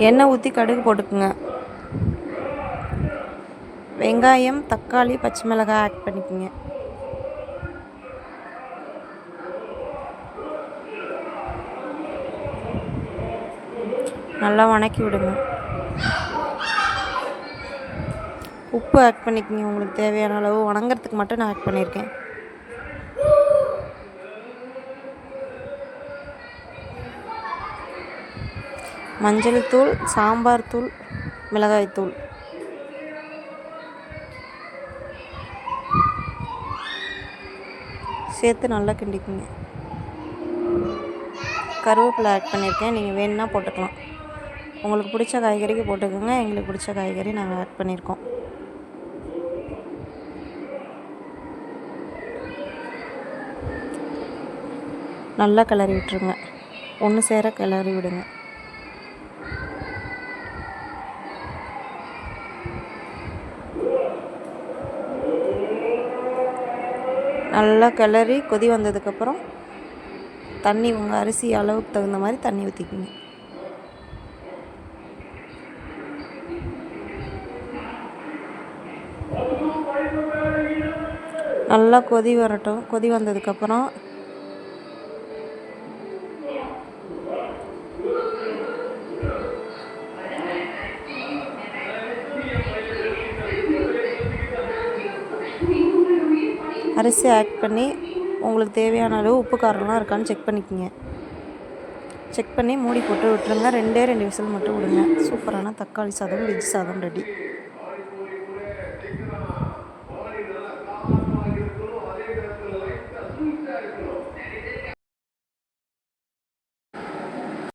எண்ணெய் ஊற்றி கடுகு போட்டுக்குங்க. வெங்காயம், தக்காளி, பச்சை மிளகாய் ஆட் பண்ணிக்கோங்க. நல்லா வணக்கி விடுங்க. உப்பு ஆட் பண்ணிக்கோங்க உங்களுக்கு தேவையான அளவு. வணங்கிறதுக்கு மட்டும் நான் ஆட் பண்ணியிருக்கேன். மஞ்சள் தூள், சாம்பார் தூள், மிளகாய் தூள் சேர்த்து நல்லா கிண்டிக்குங்க. கருவேப்பிலை ஆட் பண்ணியிருக்கேன். நீங்கள் வேணும்னா போட்டுக்கலாம். உங்களுக்கு பிடிச்ச காய்கறிக்கு போட்டுக்கோங்க. எங்களுக்கு பிடிச்ச காய்கறி நாங்கள் ஆட் பண்ணியிருக்கோம். நல்லா கிளறி விட்டுருங்க. ஒன்று சேர கிளறி விடுங்க. நல்லா கிளறி கொதி வந்ததுக்கப்புறம் தண்ணி உங்கள் அரிசி அளவுக்கு தகுந்த மாதிரி தண்ணி ஊற்றிக்கிங்க. நல்லா கொதி வரட்டும். கொதி வந்ததுக்கப்புறம் அரிசி ஆட் பண்ணி உங்களுக்கு தேவையான அளவு உப்பு காரம்லாம் இருக்கான்னு செக் பண்ணிக்கோங்க. செக் பண்ணி மூடி போட்டு விட்டுருங்க. 2 விசில் மட்டும் விடுங்க. சூப்பரான தக்காளி சாதம், வெஜ் சாதம் ரெடி.